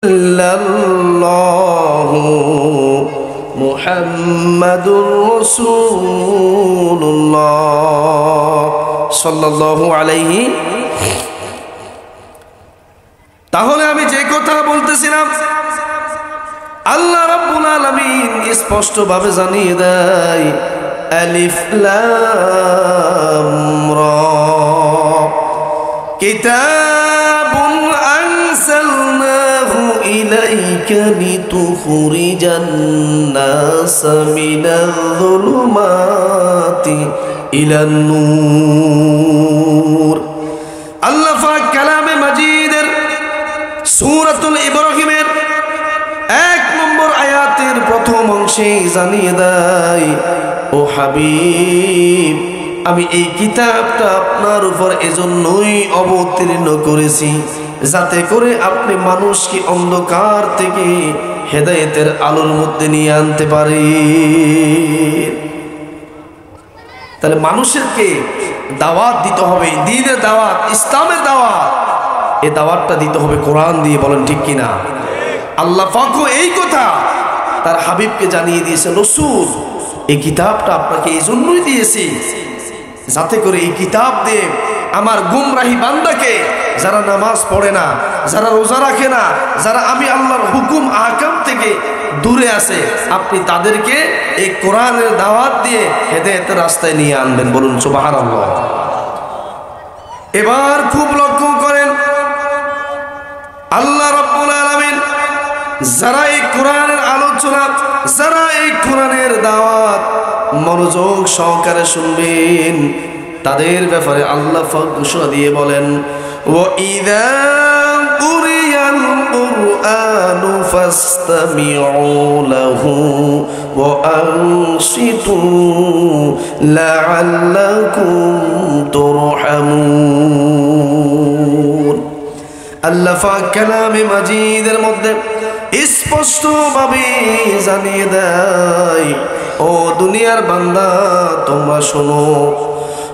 ইল্লাল্লাহু মুহাম্মাদুর রাসূলুল্লাহ সাল্লাল্লাহু আলাইহি। তাহলে আমি যে কথা বলতেছিলাম, আল্লাহ রাব্বুল আলামিন স্পষ্ট ভাবে জানিয়ে দেয়, আলিফ লাম রা কিতাবুন আনসালনাহু ইলাইকা লিতুখরিজান নাস মিনায-যুলুমাতি ইলান নূর। আল্লাহ পাক কালামে মাজিদের সূরাতুল ইব্রাহিমের 1 নম্বর আয়াতের প্রথম অংশে জানিয়ে দেয়, ও হাবিব, আমি এই কিতাবটা আপনার উপর এজন্যই অবতীর্ণ করেছি যাতে করে আপনি মানুষকে অন্ধকার থেকে হেদায়েতের আলোর মধ্যে নিয়ে আনতে পারেন। তাহলে মানুষকে দাওয়াত দিতে হবে, দ্বীনের দাওয়াত, ইসলামের দাওয়াত। এই দাওয়াতটা দিতে হবে কোরআন দিয়ে, বলেন ঠিক কিনা? আল্লাহ পাকও এই কথা তার হাবিবকে জানিয়ে দিয়েছে, রাসূল, এই কিতাবটা আপনাকে এই জন্যই দিয়েছি যাতে করে এই কিতাব দিয়ে আমার গুমরাহি বান্দাকে, যারা নামাজ পড়ে না, যারা রোজা রাখে না, যারা আমি আল্লাহর হুকুম আহকাম থেকে দূরে আছে, আপনি তাদেরকে এই কোরআনের দাওয়াত দিয়ে হেদায়েতের রাস্তায় নিয়ে আনবেন। বলুন সুবহানাল্লাহ। এবার খুব লক্ষ্য করেন, আল্লাহ রাব্বুল আলামিন যারা এই কোরআনের আলোচনা, যারা এই কোরআনের দাওয়াত মনোযোগ সহকারে শুনবেন, তাদের ব্যাপারে আল্লাহ পাক ঘোষণা দিয়ে বলেন, ওয়া ইযা কুরিয়াল কুরআনু ফাসতামিউ লাহু ওয়া আনসিতু লাআল্লাকুম তুরহামুন। আল্লাহ পাক কালামে মাজিদের মধ্যে স্পষ্টভাবে জানিয়ে দেয়, ও দুনিয়ার বান্দা, তোমরা শোনো,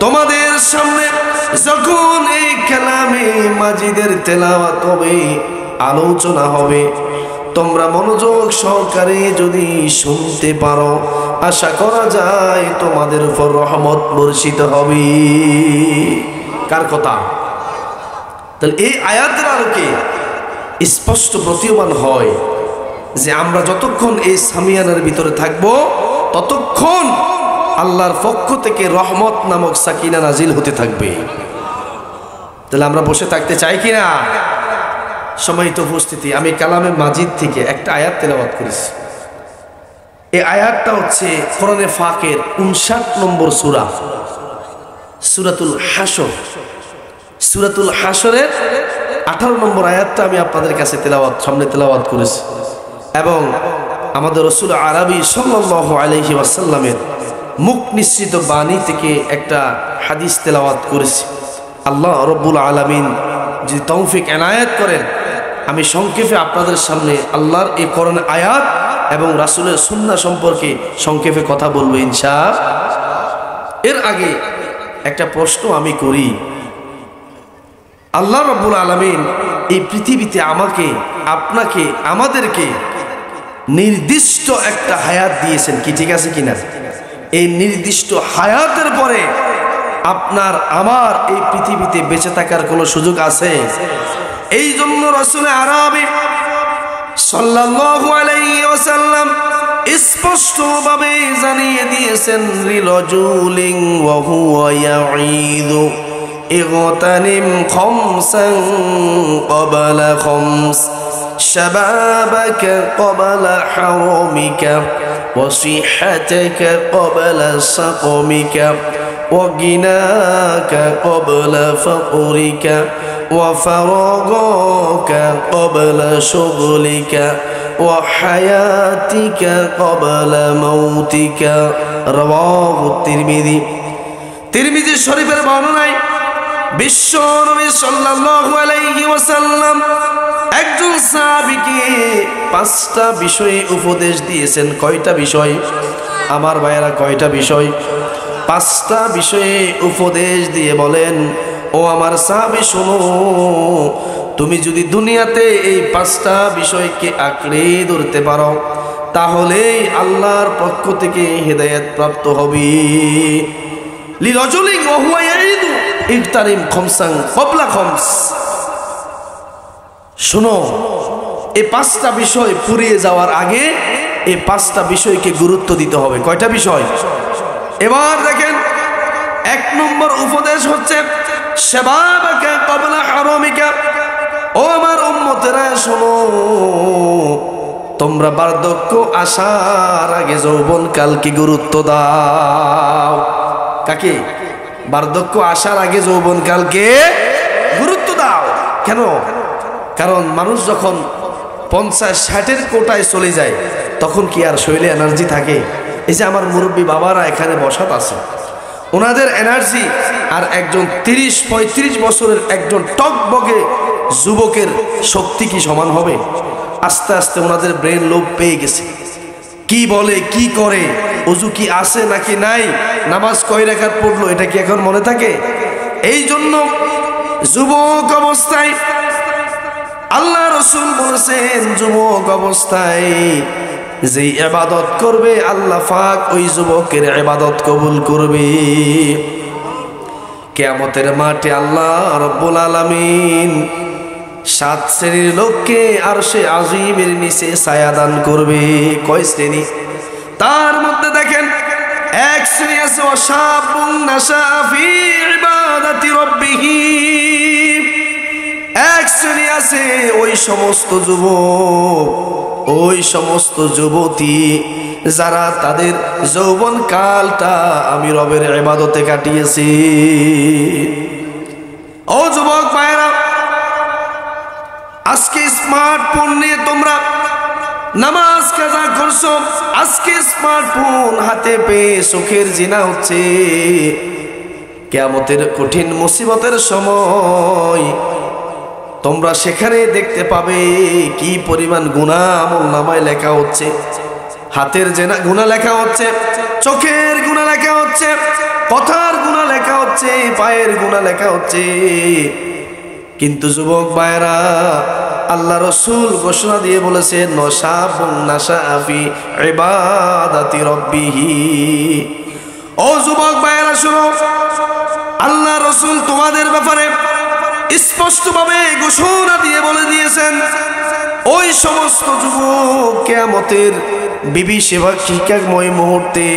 তোমাদের সামনে যখন এই কালামে মাজিদের তেলাওয়াত হবে, আলোচনা হবে, তোমরা মনোযোগ সহকারে যদি শুনতে পারো, আশা করা যায় তোমাদের উপর রহমত বর্ষিত হবে। কার কথা? তাহলে এই আয়াতের আলোকে স্পষ্ট প্রতীয়মান হয় যে আমরা যতক্ষণ এই সামিয়ানার ভিতরে থাকব, ততক্ষণ আল্লাহর পক্ষ থেকে রহমত নামক সাকিনা নাজিল হতে থাকবে। তাহলে আমরা বসে থাকতে চাই কিনা? সম্মানিত উপস্থিতি, আমি কালামে মাজিদ থেকে একটা আয়াত তেলাওয়াত করেছি। এই আয়াতটা হচ্ছে কোরআনে পাকের 59 নম্বর সূরা, সূরাতুল হাশর। সূরাতুল হাশরের 18 নম্বর আয়াতটা আমি আপনাদের কাছে সামনে তেলাওয়াত করেছি, এবং আমাদের রাসূল আরবি সাল্লাল্লাহু আলাইহি ওয়াসাল্লামের মুখ নিঃসৃত বাণী থেকে একটা হাদিস তেলাওয়াত করেছি। আল্লাহ রাব্বুল আলামিন যদি তৌফিক এনায়েত করেন, আমি সংক্ষেপে আপনাদের সামনে আল্লাহর এই কোরআন আয়াত এবং রাসূলের সুন্নাহ সম্পর্কে সংক্ষেপে কথা বলবো ইনশাআল্লাহ। এর আগে একটা প্রশ্ন আমি করি, আল্লাহ রাব্বুল আলামিন এই পৃথিবীতে আমাকে, আপনাকে, আমাদেরকে নির্দিষ্ট একটা হায়াত দিয়েছেন, কি ঠিক আছে কিনা? এই নির্দিষ্ট হায়াতের পরে আপনার আমার এই পৃথিবীতে বেঁচে থাকার কোনো সুযোগ আছে? এই জন্য রাসূল আরবি সাল্লাল্লাহু আলাইহি ওয়াসাল্লাম স্পষ্টভাবে জানিয়ে দিয়েছেন, লিরাজুলিন ওয়া হুয়া ইয়াঈদু ইগতানিম খামসান ক্বাবলা খামস শাবাবাকা ক্বাবলা হারামিকা ওয়া সিহহাতাকা ক্বাবলা সাকমিকা ওয়া গিনাকা ক্বাবলা ফাকরিকা ওয়া ফারাগাকা ক্বাবলা শুগলিকা ওয়া হায়াতিকা ক্বাবলা মাউতিকা। রাওয়াহু তিরমিজি। তিরমিজি শরীফের বর্ণনায় বিশ্ব নবী সাল্লাল্লাহু আলাইহি ওয়াসাল্লাম একজন সাহাবীকে 5টা বিষয়ে উপদেশ দিয়েছেন। কয়টা বিষয় আমার ভাইয়েরা? কয়টা বিষয়? 5টা বিষয়ে উপদেশ দিয়ে বলেন, ও আমার সাহাবী শোনো, তুমি যদি দুনিয়াতে এই 5টা বিষয়কে আঁকড়ে ধরতে পারো তাহলেই আল্লাহর পক্ষ থেকে হেদায়েত প্রাপ্ত হবে। লিরাজুলিন ওয়া হুয়া ইয়াইদু ইগতারিম খামসান ক্বাবলা খামস। শোনো, এই 5টা বিষয় ফুরিয়ে যাওয়ার আগে এই 5টা বিষয়কে গুরুত্ব দিতে হবে। কয়টা বিষয়? এবার দেখেন, 1 নম্বর উপদেশ হচ্ছে শাবাবাকা ক্বাবলা হারামিকা। ও আমার উম্মতেরা শোনো, তোমরা বার্ধক্য আসার আগে যৌবনকালকে গুরুত্ব দাও। কাকে? বার্ধক্য আসার আগে যৌবনকালকে গুরুত্ব দাও। কেন? কারণ মানুষ যখন 50-60-এর কোটায় চলে যায় তখন কি আর শরীরে এনার্জি থাকে? এই যে আমার মুরব্বী বাবারা এখানে বসাত আছে, ওনাদের এনার্জি আর একজন 30-35 বছরের একজন টকবগে যুবকের শক্তি কি সমান হবে? আস্তে আস্তে ওনাদের ব্রেন লোপ পেয়ে গেছে। কি বলে, কি করে, ওযু কি আছে নাকি নাই, নামাজ কয় রাকাত পড়লো, এটা কি এখন মনে থাকে? এই জন্য যুবক অবস্থায় আল্লাহ রাসূল বলেছেন, যুবক অবস্থায় যে ইবাদত করবে আল্লাহ পাক ওই যুবকের ইবাদত কবুল করবে। কিয়ামতের মাঠে আল্লাহ রাব্বুল আলামিন 7 শ্রেণীর লোককে আরশে আজিমের নিচে ছায়া দান করবে। কয় শ্রেণী? তার মধ্যে দেখেন, 1 শ্রেণী আছে ওয়াশাবুন নাশা ফি ইবাদাতি রাব্বিহি। 1 শ্রেণী আছে ওই সমস্ত যুবক, ওই সমস্ত যুবতী যারা তাদের যৌবন কালটা আমি রবের ইবাদতে কাটিয়েছে। ও যুবক ভাইরা, আজকে স্মার্টফোন নিয়ে তোমরা নামাজ কাজা করছো, আজকে স্মার্টফোন হাতে পেয়ে সুখের জিনা হচ্ছে। কিয়ামতের কঠিন মুসিবতের সময় তোমরা সেখানে দেখতে পাবে কি পরিমাণ গুনাহ আমলনামায় লেখা হচ্ছে। হাতের গুনাহ লেখা হচ্ছে, চোখের গুনাহ লেখা হচ্ছে, কথার গুনাহ লেখা হচ্ছে, পায়ের গুনাহ লেখা হচ্ছে। কিন্তু যুবক ভাইরা, আল্লাহ রাসূল ঘোষণা দিয়ে বলেছেন, নশাবুন নাশা ফি ইবাদাতি রাব্বিহি। ও যুবক ভাইরা শুনো, আল্লাহ রাসূল তোমাদের ব্যাপারে স্পষ্টভাবে ঘোষণা দিয়ে বলে দিয়েছেন, ওই সমস্ত যুবক কিয়ামতের বিভীষিকাময় মুহূর্তে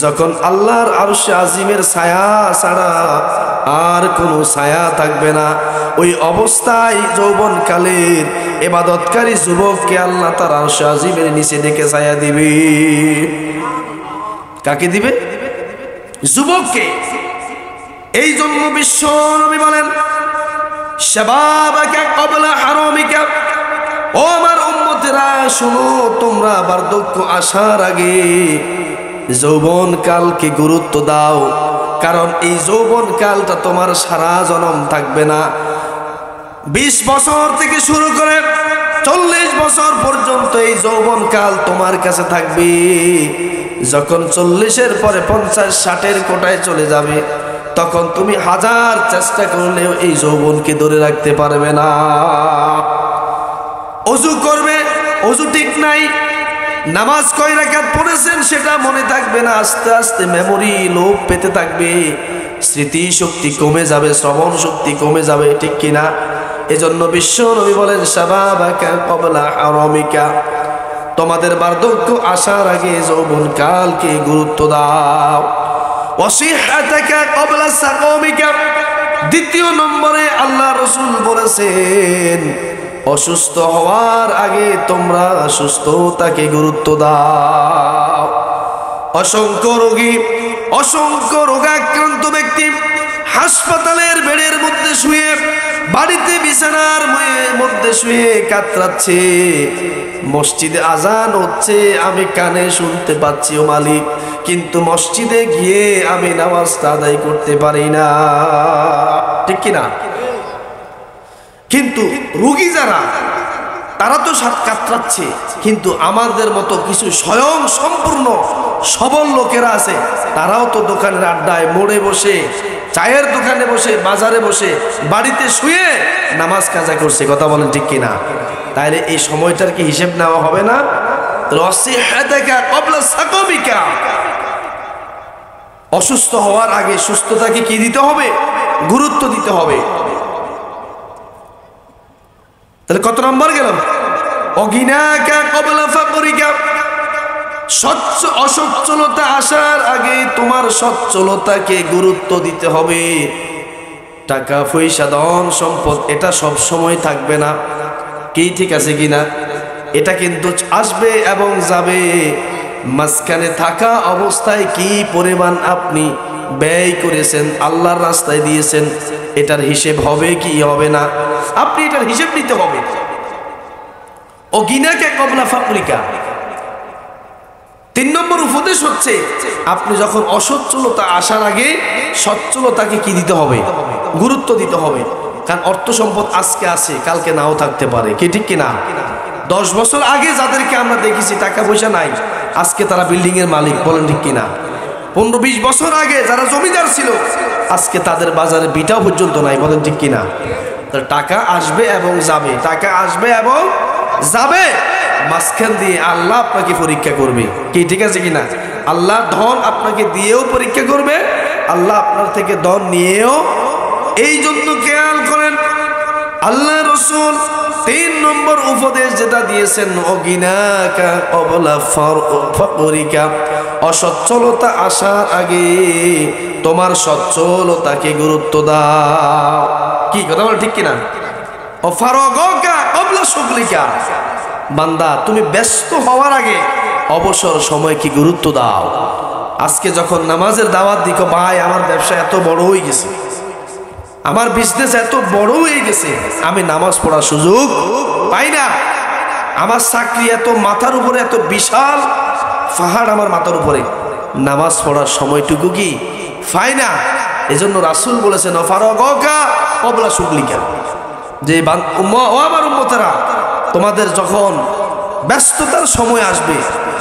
যখন আল্লাহর আরশে আজিমের ছায়া ছাড়া আর কোনো ছায়া থাকবে না, ওই অবস্থায় যৌবনকালের ইবাদতকারী যুবককে আল্লাহ তার আরশে আজিমের নিচে ডেকে ছায়া দিবে। কাকে দিবে? যুবককে। এই জন্য বিশ্ব নবী বলেন, শাবাবাকা ক্বাবলা হারামিকা। ও আমার উম্মতেরা শোনো, তোমরা বার্ধক্য আসার আগে যৌবনকালকে গুরুত্ব দাও। কারণ এই যৌবনকালটা তোমার সারা জনম থাকবে না। 20 বছর থেকে শুরু করে 40 বছর পর্যন্ত এই যৌবনকাল তোমার কাছে থাকবে। যখন 40-এর পরে 50-60-এর কোটায় চলে যাবে, তখন তুমি হাজার চেষ্টা করলেও এই যৌবনকে ধরে রাখতে পারবে না। ওযু করবে, ওযু ঠিক নাই, নামাজ কয় রাকাত পড়েছেন সেটা মনে থাকবে না, আস্তে আস্তে মেমোরি লোপ পেতে থাকবে, স্মৃতি শক্তি কমে যাবে, শ্রবণ শক্তি কমে যাবে, ঠিক কিনা? এজন্য বিশ্ব নবী বলেন, শাবাবাকা ক্বাবলা হারামিকা। তোমাদের বার্ধক্য আসার আগে যৌবনকালকে গুরুত্ব দাও। ওয়াসিহাতাকা ক্বাবলা সাকামিকা। দ্বিতীয় নম্বরে আল্লাহ রাসূল বলেছেন, অসুস্থ হওয়ার আগে তোমরা সুস্থতাকে গুরুত্ব দাও। অসংখ্য রোগী, অসংখ্য রোগাক্রান্ত ব্যক্তি হাসপাতালের বেডের মধ্যে শুয়ে, বাড়িতে বিছানার মধ্যে শুয়ে কাতরাচ্ছে। মসজিদে আজান হচ্ছে, আমি কানে শুনতে পাচ্ছি ও মালিক, কিন্তু মসজিদে গিয়ে আমি নামাজটা আদায় করতে পারি না, ঠিক কিনা? কিন্তু রোগী যারা, তারা তো কাতরাচ্ছে, কিন্তু আমাদের মতো কিছু স্বয়ং সম্পূর্ণ সবল লোকেরা আছে, তারাও তো দোকানের আড্ডায় মোড়ে বসে চায়ের দোকানে বসে, বাজারে বসে, বাড়িতে শুয়ে নামাজ কাজা করছে। কথা বলেন ঠিক কিনা? তাহলে এই সময়টার কি হিসেব নেওয়া হবে না? অসুস্থ হওয়ার আগে সুস্থতাকে কি দিতে হবে? গুরুত্ব দিতে হবে। তাহলে কত নম্বর গেল? অগিনাকা ক্বাবলা ফাকরিকা, অসচ্ছলতা আসার আগে তোমার সচ্ছলতাকে গুরুত্ব দিতে হবে। টাকা পয়সা ধন সম্পদ এটা সব সময় থাকবে না, কি ঠিক আছে কিনা? এটা কিন্তু আসবে এবং যাবে। মাঝখানে থাকা অবস্থায় কি পরিমাণ আপনি ব্যয় করেছেন, আল্লাহর রাস্তায় দিয়েছেন, এটার হিসেব হবে কি হবে না? আপনি এটার হিসেব নিতে হবে। ও গিনাকে ক্বাবলা ফাকরিকা। 3 নম্বর উপদেশ হচ্ছে আপনি যখন অসচ্ছলতা আসার আগে সচ্ছলতাকে কি দিতে হবে? গুরুত্ব দিতে হবে। কারণ অর্থ সম্পদ আজকে আছে, কালকে নাও থাকতে পারে, কি ঠিক কিনা? 10 বছর আগে যাদেরকে আমরা দেখেছি টাকা পয়সা নাই, আজকে তারা বিল্ডিং এর মালিক, বলেন ঠিক কিনা? 15-20 বছর আগে যারা জমিদার ছিল, আজকে তাদের বাজারে বিটাও পর্যন্ত নাই, বলেন ঠিক কিনা? টাকা আসবে এবং যাবে, টাকা আসবে এবং যাবে। মাঝখান দিয়ে আল্লাহ আপনাকে পরীক্ষা করবে, কি ঠিক আছে কিনা? আল্লাহ ধন আপনাকে দিয়েও পরীক্ষা করবে, আল্লাহ আপনার থেকে ধন নিয়েও। এই জন্য খেয়াল করেন, আল্লাহ রাসূল 3 নম্বর উপদেশ যেটা দিয়েছেন, অগিনাকা ক্বাবলা ফাকরিকা, অসচ্ছলতা আসার আগে তোমার সচ্ছলতাকে গুরুত্ব দাও। কি কথা বল ঠিক কিনা? ও ফারাগাকা ক্বাবলা শুগলিকা, বান্দা তুমি ব্যস্ত হওয়ার আগে অবসর সময় কি গুরুত্ব দাও। আজকে যখন নামাজের দাওয়াত দিকো, ভাই আমার ব্যবসা এত বড় হয়ে গেছে, আমার বিজনেস এত বড় হয়ে গেছে, আমি নামাজ পড়ার সুযোগ পাই না। আমার চাকরি এত মাথার উপরে, এত বিশাল পাহাড় আমার মাথার উপরে, নামাজ পড়ার সময়টুকু কি পাই না। এজন্য রাসূল বলেছেন, ফারাগাকা ক্বাবলা শুগলিকা, যে ও আমার উম্মতেরা, তোমাদের যখন ব্যস্ততার সময় আসবে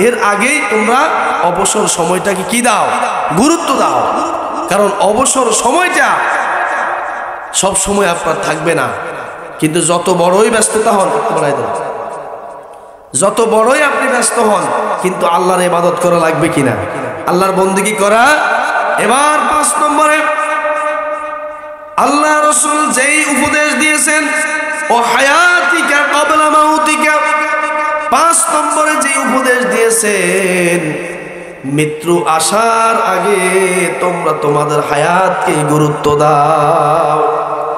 এর আগেই তোমরা অবসর সময়টাকে কি দাও? গুরুত্ব দাও। কারণ অবসর সময়টা সব সময় আপনার থাকবে না। কিন্তু যত বড়ই ব্যস্ততা হন, যত বড়ই আপনি ব্যস্ত হন, কিন্তু আল্লাহর ইবাদত করা লাগবে কিনা? আল্লাহর বন্দেগী করা। এবার 5 নম্বরে আল্লাহ রাসূল যেই উপদেশ দিয়েছেন, ও হায়াতিকা ক্বাবলা মাউতিকা, 5 নম্বরে যে উপদেশ দিয়েছেন, মৃত্যু আসার আগে তোমরা তোমাদের হায়াতকে গুরুত্ব দাও।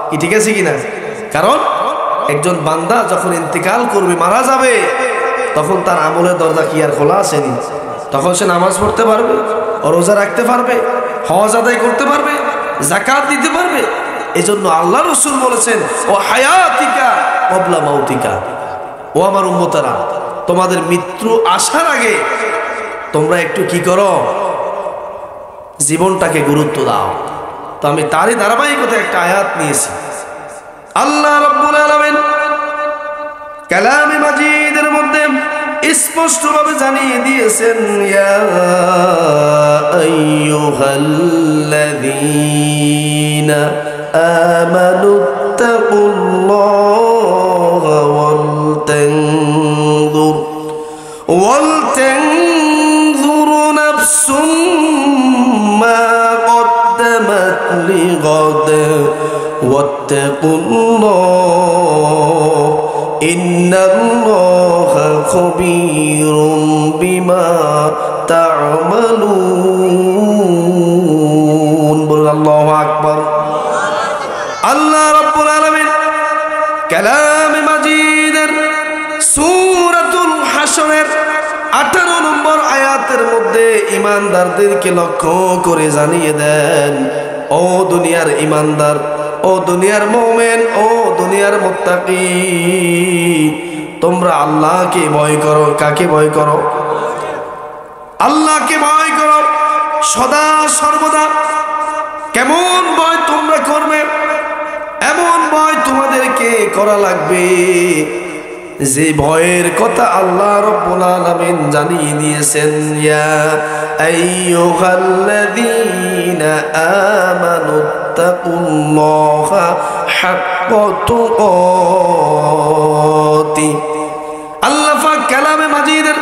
কি ঠিক আছে কিনা? কারণ একজন বান্দা যখন ইন্তেকাল করবে, মারা যাবে, তখন তার আমলের দরজা কি আর খোলা আসেনি? তখন সে নামাজ পড়তে পারবে, রোজা রাখতে পারবে, হজ আদায় করতে পারবে, যাকাত দিতে পারবে। এজন্য আল্লাহ রাসূল বলেছেন, ও হায়াতিকা ক্বাবলা মাউতিকা, ও আমার উম্মতেরা, তোমাদের মৃত্যু আসার আগে তোমরা একটু কি করো? জীবনটাকে গুরুত্ব দাও। তো আমি তারই ধারাবাহিকতা একটা আয়াত নিয়েছি। আল্লাহ রাব্বুল আলামিন কালামে মাজিদের মধ্যে স্পষ্টভাবে জানিয়ে দিয়েছেন, ইয়া আইয়ুহাল্লাযীনা আমানুত্তাকুল্লাহা ওয়ালতানযুর নাফসুম মা কদ্দামাত লিগাদ ওয়াত্তাকুল্লাহ ইন্নাল্লাহা খবীরুম বিমা তা'মালুন। বলুন আল্লাহু আকবার। আল্লাহ রাব্বুল আলামিন কালামে মাজিদের সূরাতুল হাশরের 18 নম্বর আয়াতের মধ্যে ঈমানদারদেরকে লক্ষ্য করে জানিয়ে দেন, ও দুনিয়ার ঈমানদার, ও দুনিয়ার মুমিন, ও দুনিয়ার মুত্তাকি, তোমরা আল্লাহকে ভয় করো। কাকে ভয় করো? আল্লাহকে ভয় করো সদা সর্বদা। কেমন ভয় তোমরা করবে? এমন ভয় তোমাদেরকে করা লাগবে যে ভয়ের কথা আল্লাহ রাব্বুল আলামিন জানিয়ে দিয়েছেন, ইয়া আইয়ুহাল্লাযীনা আমানু ওয়াত্তাকুল্লাহা হাক্কা তুকাতি। আল্লাহ পাক কালামে মাজিদের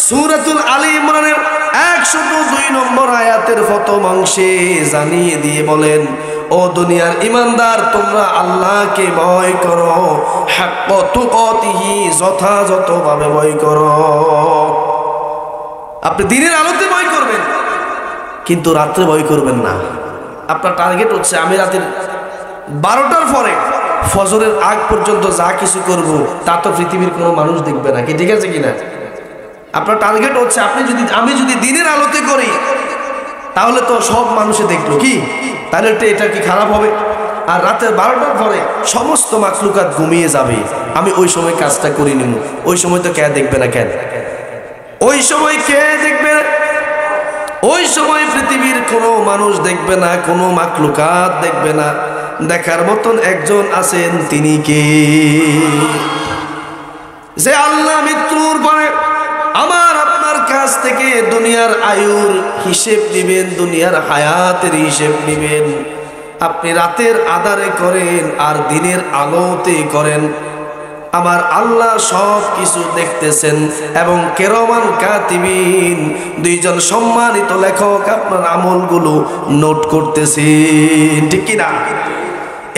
সূরাতুল আলী ইমরানের 102 নম্বর আয়াতের প্রথম অংশে জানিয়ে দিয়ে বলেন, ও দুনিয়ার ইমানদার, তোমরা আল্লাহকে ভয় করো, হাক্কা তুকাতিহি, যথাযথভাবে ভয় করো। আপনি দিনের আলোতে ভয় করবেন, কিন্তু রাত্রে ভয় করবেন না। আপনার টার্গেট হচ্ছে আমি রাতের 12টার পরে ফজরের আগ পর্যন্ত যা কিছু করব তা তো পৃথিবীর কোনো মানুষ দেখবে না, কি ঠিক আছে কিনা? আপনার টার্গেট হচ্ছে আমি যদি দিনের আলোতে করি তাহলে তো সব মানুষে দেখলো, কি তাহলে এটা কি খারাপ হবে? আর রাতের 12টার পরে সমস্ত মাখলুকাত ঘুমিয়ে যাবে, আমি ওই সময় কাজটা করি নিব, ওই সময় তো কে দেখবে না? কেন ওই সময় কে দেখবে? ওই সময় পৃথিবীর কোনো মানুষ দেখবে না, কোনো মাখলুকাত দেখবে না। দেখার মতন একজন আছেন, তিনি কে? যে আল্লাহ মৃত্যুর পরে আমার আপনার কাছ থেকে দুনিয়ার আয়ুর হিসেব নেবেন, দুনিয়ার হায়াতের হিসেব নেবেন। আপনি রাতের আধারে করেন আর দিনের আলোতে করেন, আমার আল্লাহ সব কিছু দেখতেছেন এবং কিরামান কাতিবিন, দুইজন সম্মানিত লেখক আপনার আমলগুলো নোট করতেছেন, ঠিক কি না?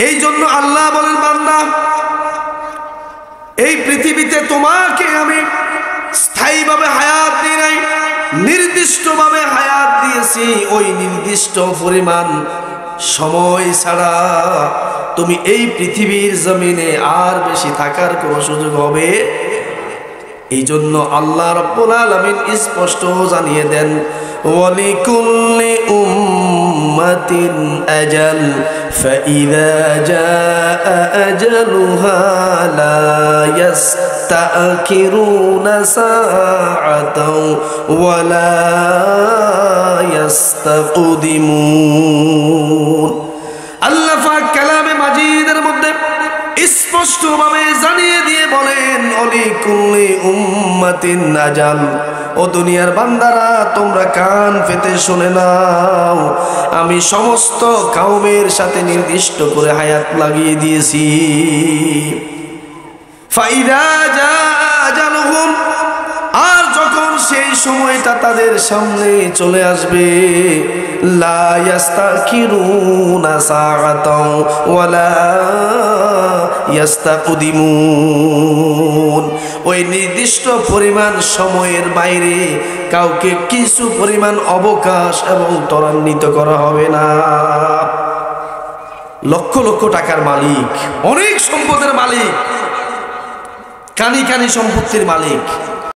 এই জন্য আল্লাহ বলেন, বান্দা, এই পৃথিবীতে তোমাকে আমি স্থায়ীভাবে হায়াত দিই নাই, নির্দিষ্টভাবে হায়াত দিয়েছি। ওই নির্দিষ্ট পরিমাণ সময় ছাড়া তুমি এই পৃথিবীর জমিনে আর বেশি থাকার কোনো সুযোগ হবে। এই জন্য আল্লাহ রাব্বুল আলামিন স্পষ্ট জানিয়ে দেন, ওয়ালিকুল্লি উম্মাতিন আজাল ফাইযা জাআ আজালুহা লা ইস্তাখিরুনা সাআতাও ওয়া লা ইস্তাকদিমুন। আল্লাহ পাক কালামে মাজিদের মধ্যে স্পষ্টভাবে জানিয়ে দিয়ে বলেন, অলিকুল্লি উম্মাতিন আজাল, ও দুনিয়ার বান্দারা, তোমরা কান পেতে শুনে নাও, আমি সমস্ত কওমের সাথে নির্দিষ্ট করে হায়াত লাগিয়ে দিয়েছি। ফাইদা জা আজালুহুম, আর যখন সেই সময়টা তাদের সামনে চলে আসবে, লা ইস্তাখিরুনা সাআতাও ওয়া লা ইস্তাকদিমুন, ওই নির্দিষ্ট পরিমাণ সময়ের বাইরে কাউকে কিছু পরিমাণ অবকাশ এবং ত্বরান্বিত করা হবে না। লক্ষ লক্ষ টাকার মালিক, অনেক সম্পদের মালিক, কানি কানি সম্পত্তির মালিক,